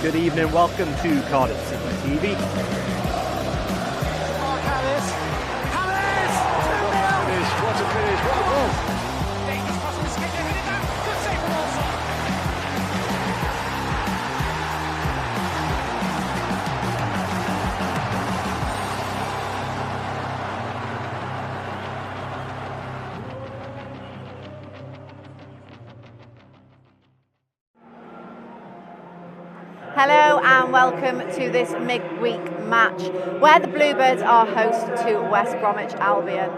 Good evening, welcome to Cardiff City TV. What a finish, what a goal! Hello and welcome to this midweek match where the Bluebirds are host to West Bromwich Albion.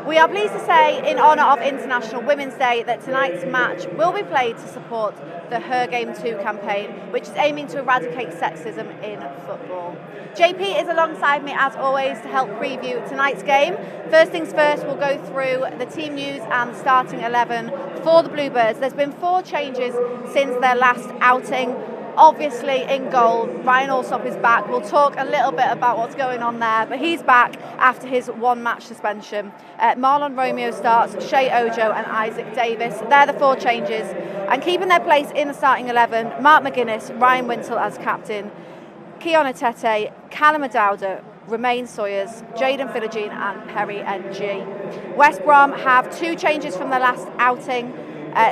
We are pleased to say, in honour of International Women's Day, that tonight's match will be played to support the Her Game 2 campaign, which is aiming to eradicate sexism in football. JP is alongside me as always to help preview tonight's game. First things first, we'll go through the team news and starting 11 for the Bluebirds. There's been 4 changes since their last outing. Obviously in goal, Ryan Alsop is back. We'll talk a little bit about what's going on there, but he's back after his 1-match suspension. Marlon Romeo starts, Shea Ojo and Isaac Davis. They're the 4 changes. And keeping their place in the starting 11, Mark McGuinness, Ryan Wintle as captain, Kiona Tete, Callum Adauda, Romain Sawyers, Jaden Philogene and Perry NG. West Brom have 2 changes from their last outing.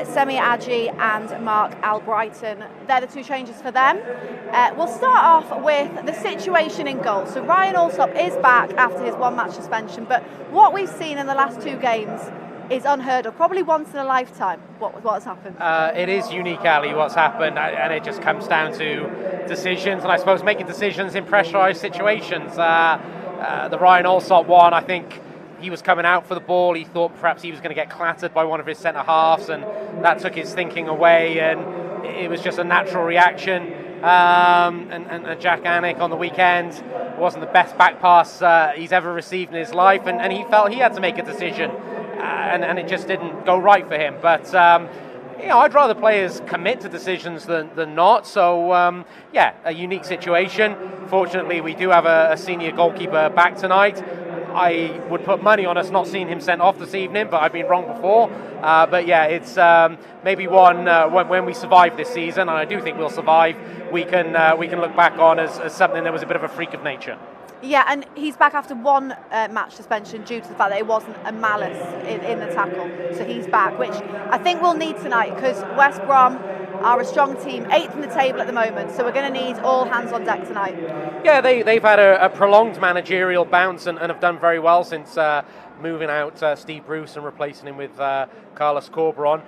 Semi Aji and Mark Albrighton. They're the 2 changes for them. We'll start off with the situation in goal. So Ryan Alsop is back after his 1-match suspension, but what we've seen in the last 2 games is unheard of, probably once in a lifetime. What has happened? It is unique, Ali, what's happened, and it just comes down to decisions, and I suppose making decisions in pressurised situations. The Ryan Alsop one, I think, he was coming out for the ball. He thought perhaps he was going to get clattered by one of his centre halves, and that took his thinking away. And it was just a natural reaction. And Jack Anick on the weekend wasn't the best back pass he's ever received in his life, and he felt he had to make a decision, and it just didn't go right for him. But I'd rather players commit to decisions than not. So a unique situation. Fortunately, we do have a senior goalkeeper back tonight. I would put money on us not seeing him sent off this evening, but I've been wrong before. But yeah, it's maybe one when we survive this season, and I do think we'll survive. We can look back on as something that was a bit of a freak of nature. Yeah, and he's back after 1 match suspension due to the fact that it wasn't a malice in the tackle. So he's back, which I think we'll need tonight because West Brom are a strong team, 8th in the table at the moment. So we're going to need all hands on deck tonight. Yeah, they've had a prolonged managerial bounce and have done very well since moving out Steve Bruce and replacing him with Carlos Corberon.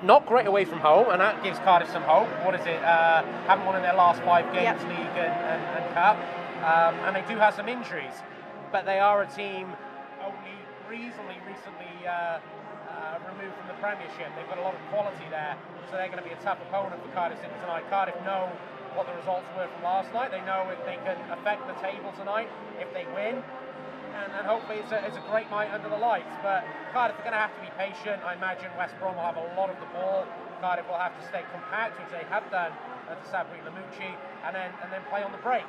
Not great away from home, and that gives Cardiff some hope. What is it? Haven't won in their last 5 games, yep. League and Cup. And they do have some injuries, but they are a team only recently removed from the Premiership. They've got a lot of quality there, so they're going to be a tough opponent for Cardiff City tonight. Cardiff know what the results were from last night. They know if they can affect the table tonight if they win, and hopefully it's a great night under the lights. But Cardiff are going to have to be patient. I imagine West Brom will have a lot of the ball. Cardiff will have to stay compact, which they have done to Sabri Lamucci, and then play on the break.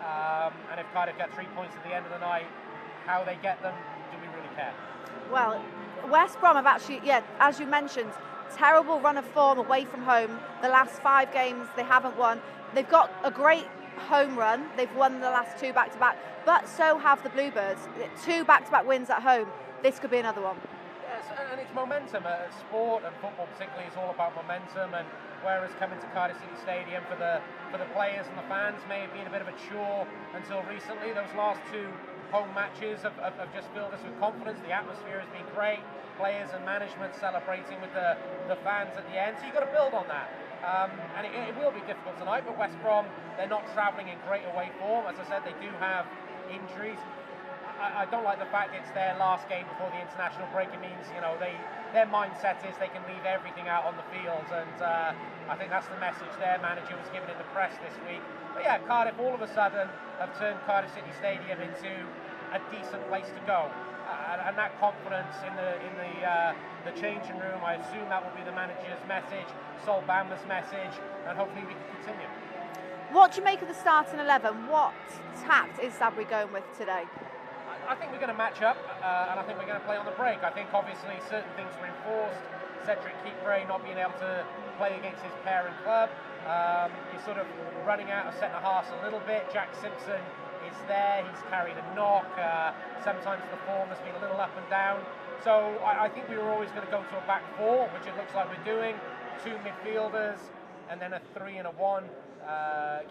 And if Cardiff get 3 points at the end of the night, how they get them, do we really care? Well, West Brom have actually, as you mentioned, terrible run of form away from home. The last 5 games they haven't won. They've got a great home run. They've won the last 2 back-to-back, but so have the Bluebirds. 2 back-to-back wins at home. This could be another one. Yes, and it's momentum. Sport and football particularly is all about momentum, and whereas coming to Cardiff City Stadium for the players and the fans may have been a bit of a chore until recently, those last 2 home matches have just filled us with confidence. The atmosphere has been great. Players and management celebrating with the fans at the end. So you've got to build on that. And it will be difficult tonight, but West Brom, they're not travelling in great away form. As I said, they do have injuries. I don't like the fact it's their last game before the international break. It means, their mindset is they can leave everything out on the field, and I think that's the message their manager was given in the press this week. But yeah, Cardiff all of a sudden have turned Cardiff City Stadium into a decent place to go, and that confidence in the changing room, I assume that will be the manager's message, Sol Bamba's message, and hopefully we can continue. What do you make of the starting 11? What tact is Sabri going with today? I think we're going to match up, and I think we're going to play on the break. I think obviously certain things were enforced. Cedric Kipre not being able to play against his parent club. He's sort of running out of centre-halves a little bit. Jack Simpson is there. He's carried a knock. Sometimes the form has been a little up and down. So I think we were always going to go to a back four, which it looks like we're doing. 2 midfielders, and then a 3 and a 1.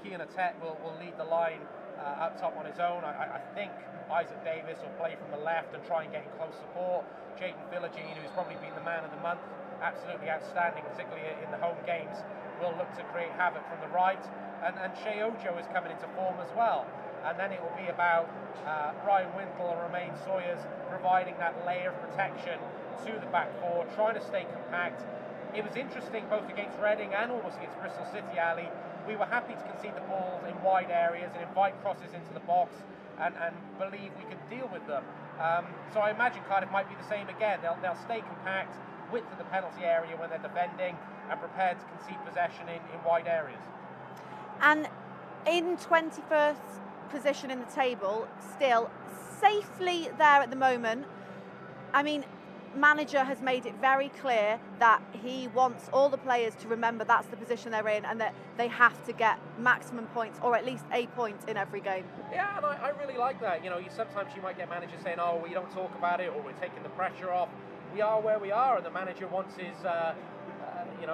Kian Atet will lead the line up top on his own. I think Isaac Davis will play from the left and try and get in close support. Jayden Philogene, who's probably been the man of the month, absolutely outstanding, particularly in the home games, will look to create havoc from the right. And Shea Ojo is coming into form as well. And then it will be about Ryan Wintle and Romain Sawyers providing that layer of protection to the back four, trying to stay compact. It was interesting both against Reading and almost against Bristol City, Ali. We were happy to concede the balls in wide areas and invite crosses into the box and believe we could deal with them. So I imagine Cardiff might be the same again. They'll stay compact, width of the penalty area when they're defending, and prepared to concede possession in wide areas. And in 21st position in the table, still safely there at the moment. I mean, manager has made it very clear that he wants all the players to remember that's the position they're in and that they have to get maximum points or at least a point in every game. Yeah, and I really like that. Sometimes you might get managers saying, oh, we don't talk about it, or we're taking the pressure off. We are where we are, and the manager wants his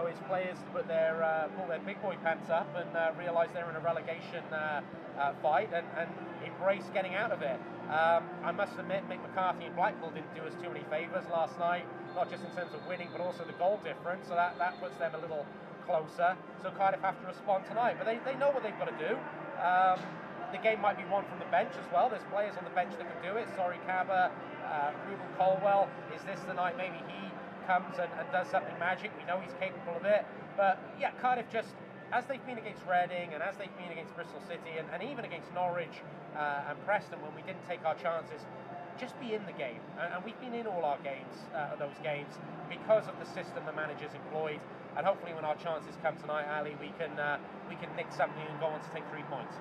his players to pull their big boy pants up and realise they're in a relegation fight and embrace getting out of it. I must admit, Mick McCarthy and Blackpool didn't do us too many favours last night, not just in terms of winning, but also the goal difference, so that puts them a little closer. So Cardiff have to respond tonight, but they know what they've got to do. The game might be won from the bench as well. There's players on the bench that can do it. Sorry, Cabba, Ruben Colwell. Is this the night maybe he comes and does something magic? We know he's capable of it. But yeah, Cardiff just, as they've been against Reading and as they've been against Bristol City and even against Norwich and Preston when we didn't take our chances, just be in the game. And we've been in all our games, those games, because of the system the manager's employed. And hopefully when our chances come tonight, Ali, we can nick something and go on to take 3 points.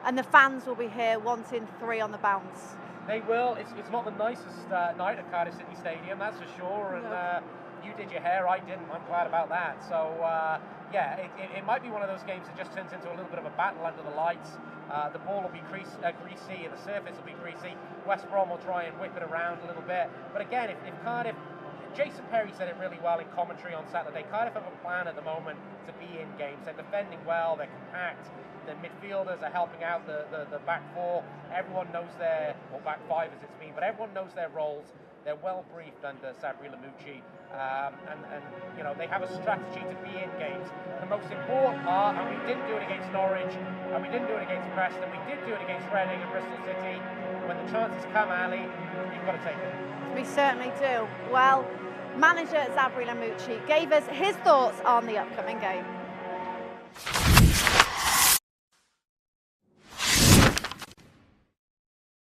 And the fans will be here wanting 3 on the bounce. They will. It's not the nicest night at Cardiff City Stadium, that's for sure. And you did your hair, I didn't. I'm glad about that. So it might be one of those games that just turns into a little bit of a battle under the lights. The ball will be greasy and the surface will be greasy. West Brom will try and whip it around a little bit. But again, if Cardiff, Jason Perry said it really well in commentary on Saturday, Cardiff have a plan at the moment to be in games. They're defending well, they're compact, the midfielders are helping out the back four. Everyone knows or back five as it's been, but everyone knows their roles. They're well briefed under Sabri Lamouchi, and they have a strategy to be in games. The most important part, and we didn't do it against Norwich, and we didn't do it against Preston, we did do it against Reading and Bristol City. When the chances come, Ali, you've got to take them. We certainly do. Well, manager Sabri Lamouchi gave us his thoughts on the upcoming game.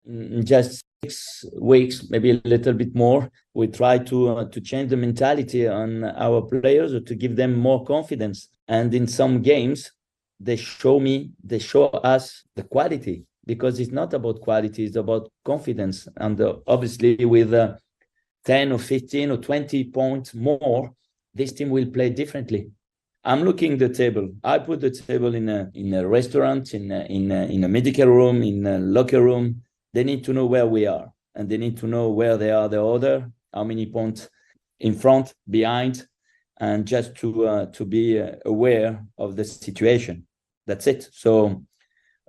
In just 6 weeks, maybe a little bit more, we try to change the mentality on our players or to give them more confidence. And in some games, they show us the quality, because it's not about quality, it's about confidence. And obviously with 10 or 15 or 20 points more, this team will play differently. I'm looking at the table. I put the table in a restaurant, in a medical room, in a locker room. They need to know where we are, and they need to know where they are the other, how many points in front, behind, and just to be aware of the situation. That's it. So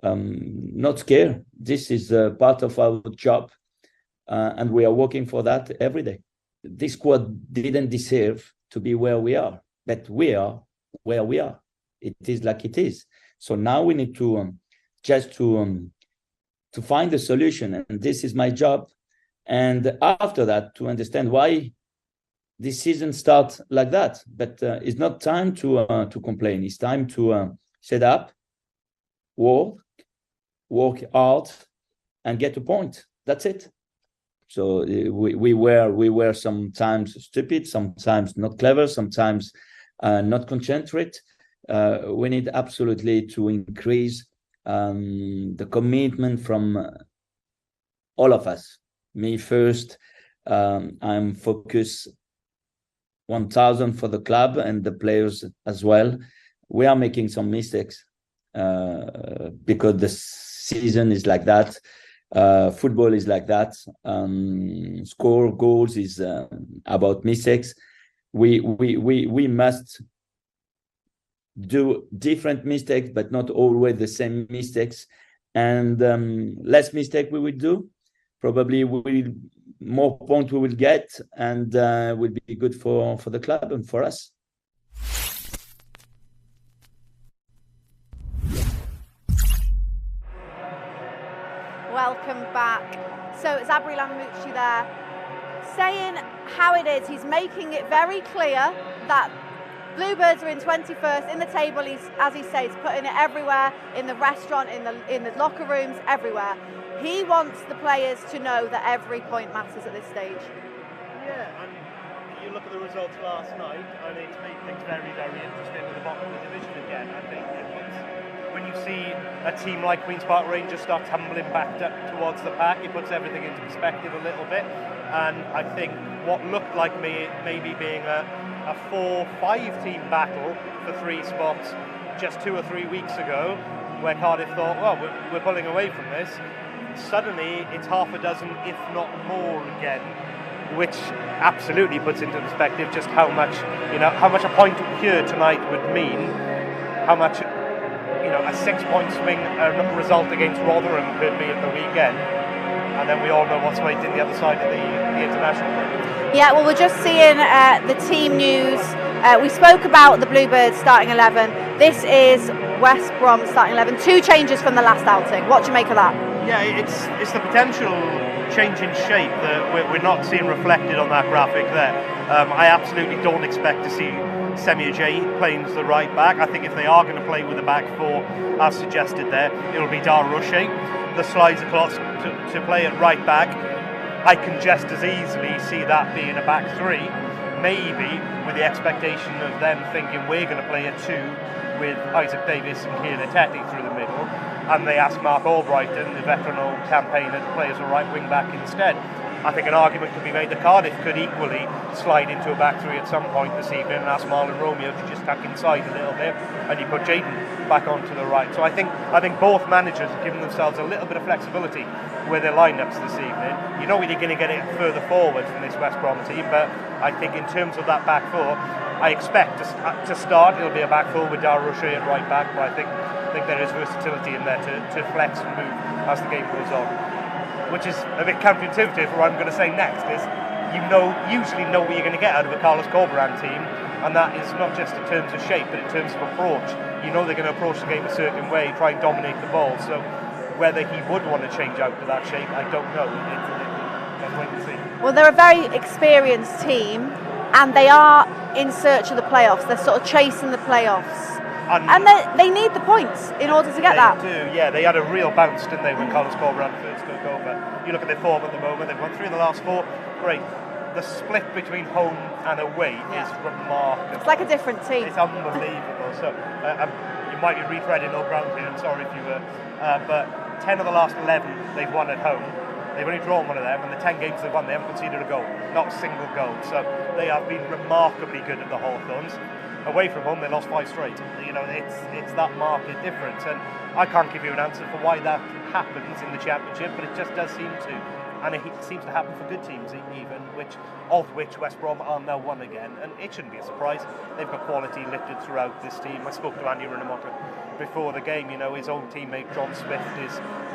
not scared. This is part of our job, and we are working for that every day. This squad didn't deserve to be where we are, but we are where we are. It is like it is. So now we need to to find a solution, and this is my job. And after that, to understand why this season starts like that. But it's not time to complain. It's time to set up, work hard, and get a point. That's it. So we were sometimes stupid, sometimes not clever, sometimes not concentrate. We need absolutely to increase the commitment from all of us. Me first, I'm focused 1,000 for the club and the players as well. We are making some mistakes because the season is like that. Football is like that. Score goals is about mistakes. We must do different mistakes, but not always the same mistakes. And less mistake we will do, probably more points we will get, and will be good for the club and for us. Welcome back. So it's Abri Lamouchi there saying how it is. He's making it very clear that Bluebirds are in 21st in the table. He's, as he says, putting it everywhere, in the restaurant, in the locker rooms, everywhere. He wants the players to know that every point matters at this stage. Yeah, and you look at the results last night, and it's made things very, very interesting at the bottom of the division again. I think when you see a team like Queen's Park Rangers start tumbling back towards the pack, it puts everything into perspective a little bit. And I think what looked like maybe being a 4-5 team battle for 3 spots just 2 or 3 weeks ago, where Cardiff thought, well, we're pulling away from this. Suddenly it's half a dozen, if not more again, which absolutely puts into perspective just how much a point here tonight would mean, how much a 6-point swing result against Rotherham could be at the weekend. And then we all know what's waiting the other side of the international break. Yeah, well, we're just seeing the team news. We spoke about the Bluebirds starting 11. This is West Brom starting 11. 2 changes from the last outing. What do you make of that? Yeah, it's the potential change in shape that we're not seeing reflected on that graphic there. I absolutely don't expect to see Semi Ajayi playing as the right back. I think if they are going to play with a back 4, as suggested there, it'll be Darushe. The slides across to play at right back, I can just as easily see that being a back 3, maybe with the expectation of them thinking we're going to play a 2 with Isaac Davis and Kieran Etete through the middle, and they ask Mark Albrighton, the veteran old campaigner, to play as a right wing back instead. I think an argument could be made that Cardiff could equally slide into a back 3 at some point this evening and ask Marlon Romeo to just tuck inside a little bit, and you put Jayden back onto the right. So I think both managers have given themselves a little bit of flexibility with their lineups this evening. You know you're going to get it further forward from this West Brom team, but I think in terms of that back 4, I expect to start it'll be a back 4 with Darushe at right back, but I think there is versatility in there to flex and move as the game goes on. Which is a bit counterintuitive for what I'm going to say next, is usually know what you're going to get out of a Carlos Corberan team, and that is not just in terms of shape, but in terms of approach. You know they're going to approach the game a certain way, try and dominate the ball, so whether he would want to change out to that shape, I don't know. Let's wait and see. Well, they're a very experienced team, and they are in search of the playoffs. They're sort of chasing the playoffs. And they need the points in order to get that. They do, yeah. They had a real bounce, didn't they, when Carlos Corberan first took over. You look at their form at the moment, they've won 3 in the last 4. Great. The split between home and away is remarkable. It's like a different team. It's unbelievable. So you might be retreading old ground here, I'm sorry if you were. But 10 of the last 11 they've won at home. They've only drawn one of them, and the 10 games they've won, they haven't conceded a goal. Not a single goal. So they have been remarkably good at the Hawthorns. Away from home, they lost 5 straight. It's that market difference, and I can't give you an answer for why that happens in the Championship, but it just does seem to. and it seems to happen for good teams even, of which West Brom are now one again, and it shouldn't be a surprise. They've got quality littered throughout this team. I spoke to Andy Rinomota before the game. You know, his old teammate John Smith is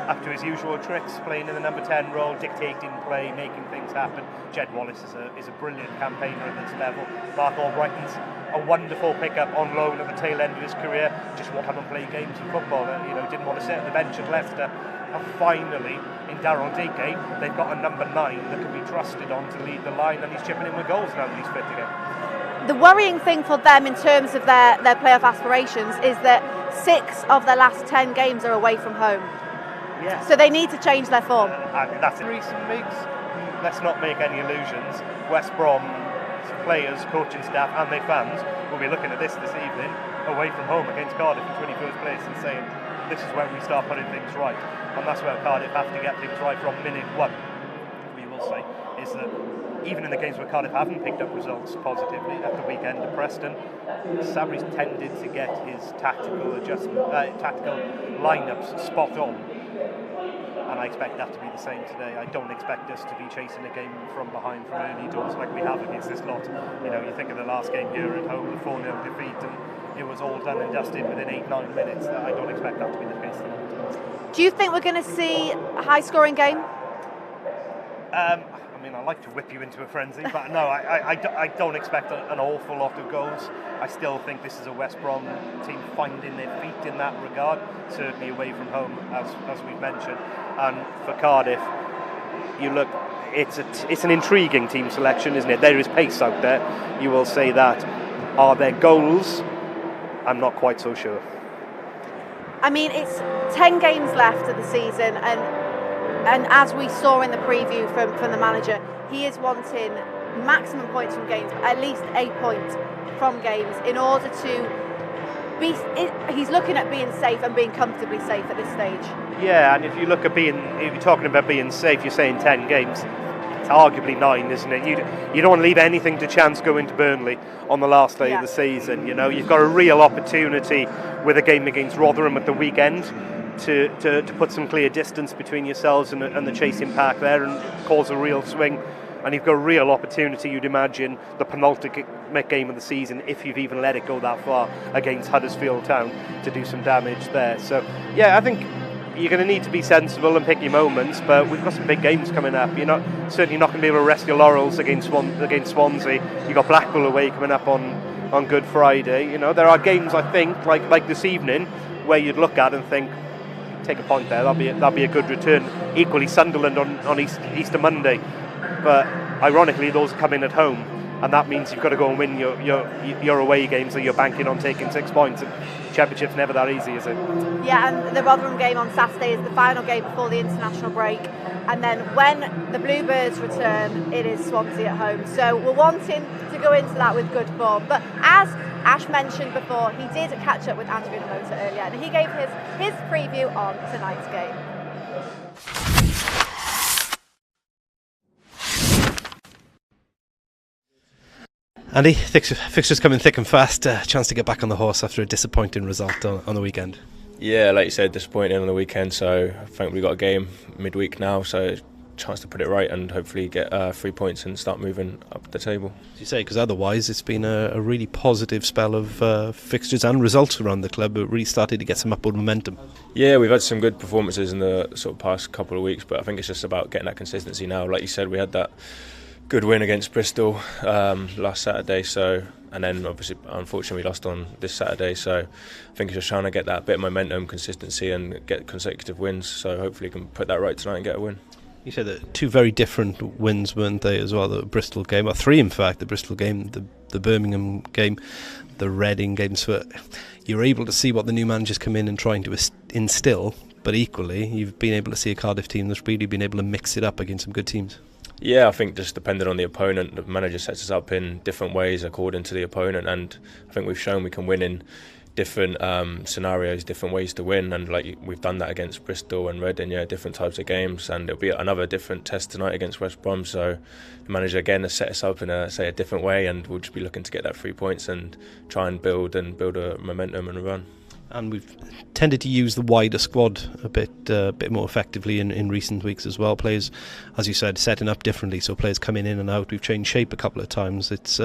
up to his usual tricks, playing in the number 10 role, dictating play, making things happen. Jed Wallace is a brilliant campaigner at this level. Mark Albrighton's a wonderful pickup on loan at the tail end of his career. Just want to come and play games of football. Didn't want to sit on the bench at Leicester. And finally, in Daryl Dike, they've got a number 9 that can be trusted on to lead the line, and he's chipping in with goals now that he's fit again. The worrying thing for them in terms of their playoff aspirations is that 6 of their last 10 games are away from home. Yeah. So they need to change their form. And that's in recent weeks. Let's not make any illusions. West Brom players, coaching staff and their fans will be looking at this evening away from home against Cardiff in 21st place and saying, this is when we start putting things right. And that's where Cardiff have to get things right from minute 1. We will say is that even in the games where Cardiff haven't picked up results positively at the weekend at Preston, Sabri's tended to get his tactical lineups spot on, and I expect that to be the same today. I don't expect us to be chasing a game from behind from early doors like we have against this lot. You think of the last game here at home, the 4-0 defeat, and it was all done and dusted within 8-9 minutes. I don't expect that to be the case tonight. Do you think we're going to see a high-scoring game? I like to whip you into a frenzy, but no, I don't expect an awful lot of goals. I still think this is a West Brom team finding their feet in that regard, certainly away from home, as we've mentioned. And for Cardiff, you look, it's an intriguing team selection, isn't it? There is pace out there, you will say that. Are there goals? I'm not quite so sure. I mean, it's 10 games left of the season, and as we saw in the preview from the manager, he is wanting maximum points from games, at least a point from games, in order to be. He's looking at being safe and being comfortably safe at this stage. Yeah, and if you're talking about being safe, you're saying 10 games. It's arguably 9, isn't it? You don't want to leave anything to chance going to Burnley on the last day of the season. You've got a real opportunity with a game against Rotherham at the weekend to put some clear distance between yourselves and the chasing pack there and cause a real swing. And you've got a real opportunity, you'd imagine, the penultimate game of the season, if you've even let it go that far, against Huddersfield Town, to do some damage there. So, yeah, I think you're going to need to be sensible and pick your moments, but we've got some big games coming up. You're certainly not going to be able to rest your laurels against Swansea. You've got Blackpool away coming up on Good Friday. There are games, I think, like this evening, where you'd look at and think, take a point there, that'll be a good return. Equally, Sunderland on Easter Monday, but ironically those come in at home, and that means you've got to go and win your away games, so you're banking on taking 6 points, and Championship's never that easy, is it? Yeah, and the Rotherham game on Saturday is the final game before the international break, and then when the Bluebirds return, it is Swansea at home, so we're wanting to go into that with good form. But as Ash mentioned before, he did catch up with Andrew Namota earlier, and he gave his preview on tonight's game. Andy, fixtures coming thick and fast. Chance to get back on the horse after a disappointing result on the weekend. Yeah, like you said, disappointing on the weekend. So I think we got a game midweek now, so chance to put it right and hopefully get 3 points and start moving up the table. As you say, because otherwise it's been a really positive spell of fixtures and results around the club. It really started to get some upward momentum. Yeah, we've had some good performances in the sort of past couple of weeks, but I think it's just about getting that consistency now. Like you said, we had that good win against Bristol last Saturday, and then obviously unfortunately we lost on this Saturday, so I think it's just trying to get that bit of momentum, consistency and get consecutive wins, so hopefully we can put that right tonight and get a win. You said that 2 very different wins, weren't they, as well? The Bristol game, or 3 in fact, the Bristol game, the Birmingham game, the Reading game. So you're able to see what the new managers come in and trying to instill, but equally you've been able to see a Cardiff team that's really been able to mix it up against some good teams. Yeah, I think just depending on the opponent, the manager sets us up in different ways according to the opponent, and I think we've shown we can win in different scenarios, different ways to win, and like we've done that against Bristol and Reading, different types of games, and it'll be another different test tonight against West Brom, so the manager again has set us up in a different way, and we'll just be looking to get that 3 points and try and build a momentum and a run. And we've tended to use the wider squad a bit more effectively in recent weeks as well. Players, as you said, setting up differently, so players coming in and out. We've changed shape a couple of times. It's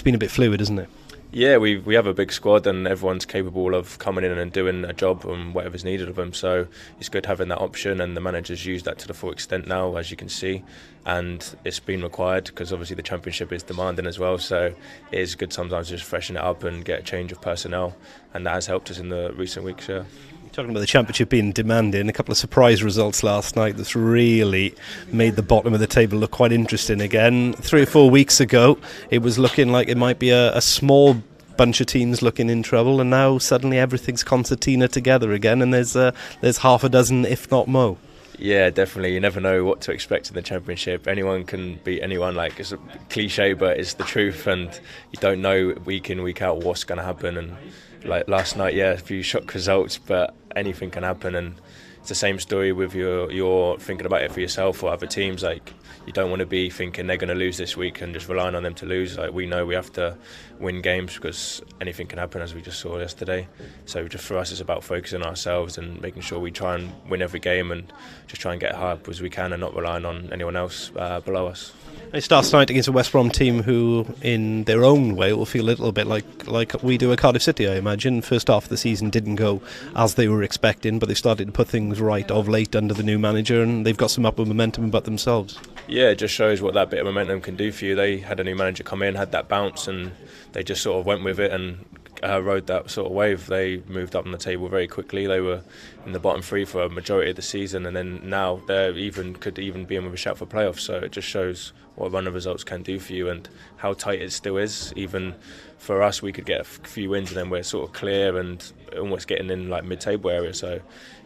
been a bit fluid, isn't it? Yeah, we have a big squad and everyone's capable of coming in and doing a job and whatever's needed of them. So it's good having that option, and the managers use that to the full extent now, as you can see. And it's been required because obviously the Championship is demanding as well. So it is good sometimes to just freshen it up and get a change of personnel, and that has helped us in the recent weeks. Yeah. Talking about the Championship being demanding, a couple of surprise results last night that's really made the bottom of the table look quite interesting again. 3 or 4 weeks ago, it was looking like it might be a small bunch of teams looking in trouble, and now suddenly everything's concertina together again, and there's half a dozen, if not more. Yeah, definitely. You never know what to expect in the Championship. Anyone can beat anyone. Like, it's a cliche, but it's the truth, and you don't know week in, week out what's going to happen. And like last night, yeah, a few shock results, but anything can happen. And it's the same story with you're thinking about it for yourself or other teams. Like, you don't want to be thinking they're going to lose this week and just relying on them to lose. Like, we know we have to win games because anything can happen, as we just saw yesterday. So just for us, it's about focusing on ourselves and making sure we try and win every game and just try and get high up as we can and not relying on anyone else below us. It starts tonight against a West Brom team who, in their own way, will feel a little bit like we do at Cardiff City, I imagine. First half of the season didn't go as they were expecting, but they started to put things right of late under the new manager, and they've got some upward momentum about themselves. Yeah, it just shows what that bit of momentum can do for you. They had a new manager come in, had that bounce, and they just sort of went with it and rode that sort of wave. They moved up on the table very quickly. They were in the bottom three for a majority of the season, and then now they could even be in with a shout for playoffs. So it just shows what a run of results can do for you and how tight it still is. Even for us, we could get a few wins and then we're sort of clear and almost getting in like mid-table area. So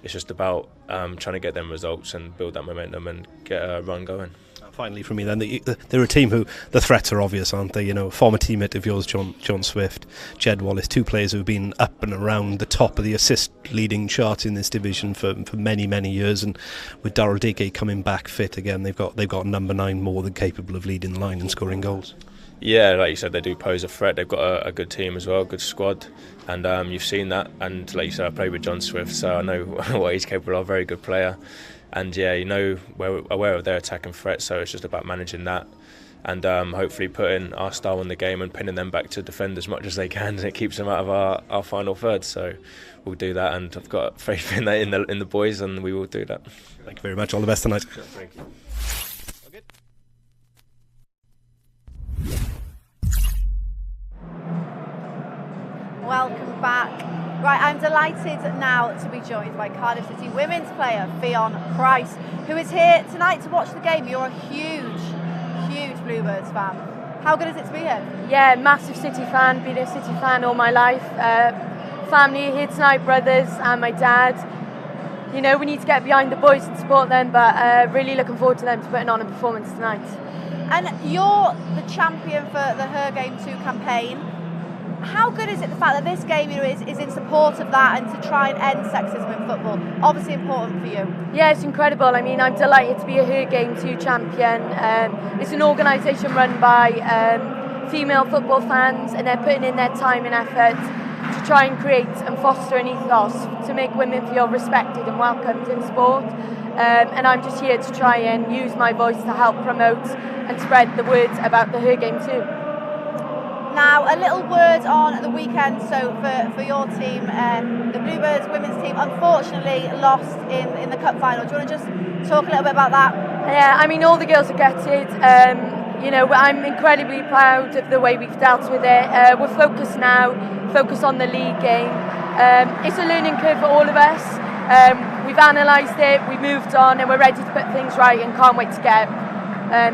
it's just about trying to get them results and build that momentum and get a run going. Finally, from me then, they're a team who the threats are obvious, aren't they? You know, former teammate of yours, John Swift, Jed Wallace, two players who've been up and around the top of the assist leading chart in this division for many years, and with Daryl Dike coming back fit again, they've got number 9 more than capable of leading the line and scoring goals. Yeah, like you said, they do pose a threat. They've got a good team as well, a good squad, and you've seen that. And like you said, I played with John Swift, so I know what he's capable of. Very good player. And yeah, you know, we're aware of their attacking threat, so it's just about managing that and hopefully putting our style in the game and pinning them back to defend as much as they can, and it keeps them out of our final third. So we'll do that, and I've got faith in that in the boys, and we will do that. Thank you very much. All the best tonight. Sure, thank you. Welcome back. Right, I'm delighted now to be joined by Cardiff City women's player Fionn Price, who is here tonight to watch the game. You're a huge Bluebirds fan. How good is it to be here? Yeah, massive City fan, been a City fan all my life. Family here tonight, brothers and my dad. You know, we need to get behind the boys and support them, but really looking forward to them to putting on a performance tonight. And you're the champion for the Her Game 2 campaign. How good is it the fact that this game, you know, is in support of that and to try and end sexism in football? Obviously important for you. Yeah, it's incredible. I mean, I'm delighted to be a Her Game 2 champion. It's an organisation run by female football fans, and they're putting in their time and effort to try and create and foster an ethos to make women feel respected and welcomed in sport. And I'm just here to try and use my voice to help promote and spread the word about the Her Game 2. Now, a little word on the weekend. So for your team, the Bluebirds women's team unfortunately lost in the cup final. Do you want to just talk a little bit about that? Yeah, I mean, all the girls are gutted. You know, I'm incredibly proud of the way we've dealt with it. We're focused now, focused on the league game. It's a learning curve for all of us. We've analysed it, we've moved on, and we're ready to put things right and can't wait to get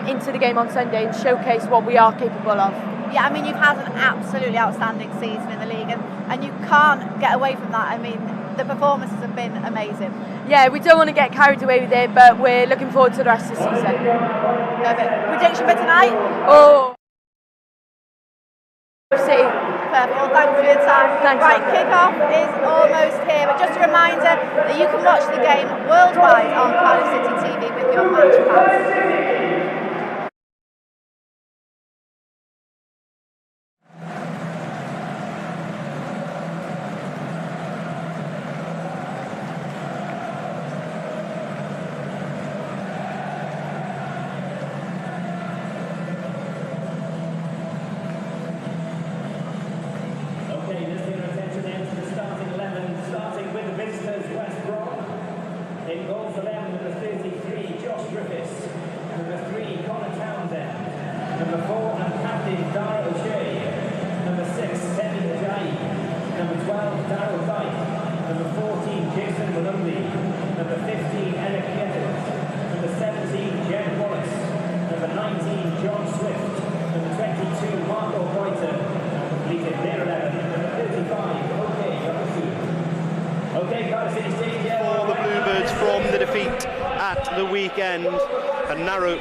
into the game on Sunday and showcase what we are capable of. Yeah, I mean, you've had an absolutely outstanding season in the league, and you can't get away from that. I mean, the performances have been amazing. Yeah, we don't want to get carried away with it, but we're looking forward to the rest of the season. Perfect. Prediction for tonight? Oh, City. Perfect. Well, thanks for your time. Thanks. Right, kick-off is almost here, but just a reminder that you can watch the game worldwide on Cardiff City TV with your match pass. Number 4, and captain Dara O'Shea. Number 6, Semi Ajayi. Number 12, Darryl Dyke. Number 14, Jason Malumbi. Number 15, Eric Yetters. Number 17, Jen Wallace. Number 19, John Swift. Number 22, Marco Brighton. And completed their 11. Number 35, OK Yokosu. OK, Cardiff City Stadium. For the Bluebirds from the defeat at the weekend, a narrow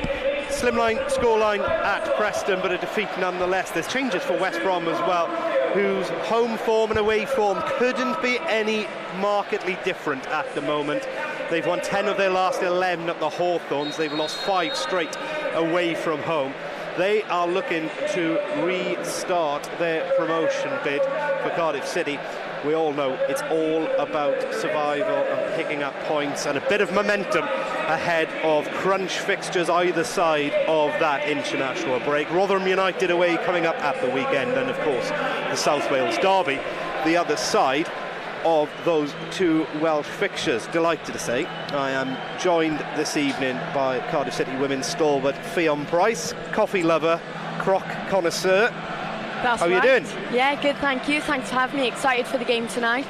slimline scoreline at Preston, but a defeat nonetheless. There's changes for West Brom as well, whose home form and away form couldn't be any markedly different at the moment. They've won 10 of their last 11 at the Hawthorns. They've lost 5 straight away from home. They are looking to restart their promotion bid for Cardiff City. We all know it's all about survival and picking up points and a bit of momentum ahead of crunch fixtures either side of that international break. Rotherham United away coming up at the weekend, and of course the South Wales derby, the other side of those 2 Welsh fixtures. Delighted to say I am joined this evening by Cardiff City women's stalwart Ffion Price, coffee lover, croc connoisseur. That's How are right. you doing? Yeah, good, thank you. Thanks for having me. Excited for the game tonight.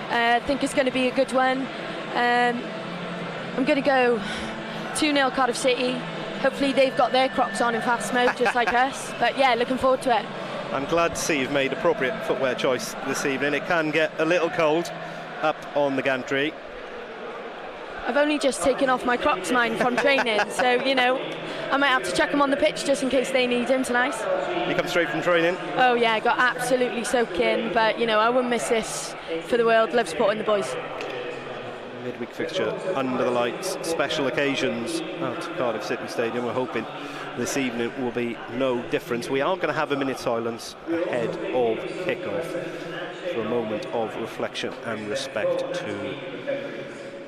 I think it's going to be a good one. I'm going to go 2-0 Cardiff City. Hopefully they've got their Crocs on in fast mode just like us. But yeah, looking forward to it. I'm glad to see you've made appropriate footwear choice this evening. It can get a little cold up on the gantry. I've only just taken off my Crocs mine from training, so, you know, I might have to check them on the pitch just in case they need them tonight. You come straight from training? Oh yeah, I got absolutely soaking, but, you know, I wouldn't miss this for the world. Love supporting the boys. Midweek fixture, under the lights, special occasions out at Cardiff City Stadium. We're hoping this evening will be no difference. We are going to have a minute's silence ahead of kick-off for a moment of reflection and respect to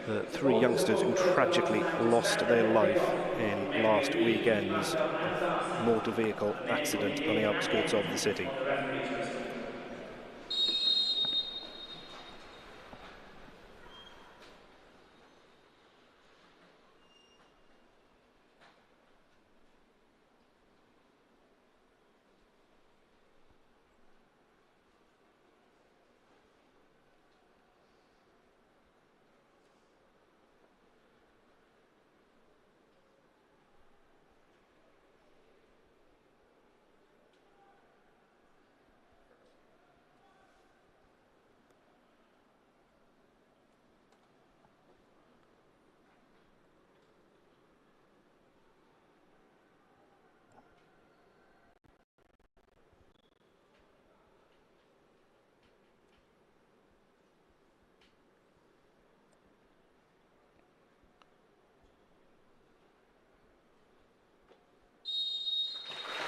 the 3 youngsters who tragically lost their life in last weekend's motor vehicle accident on the outskirts of the city.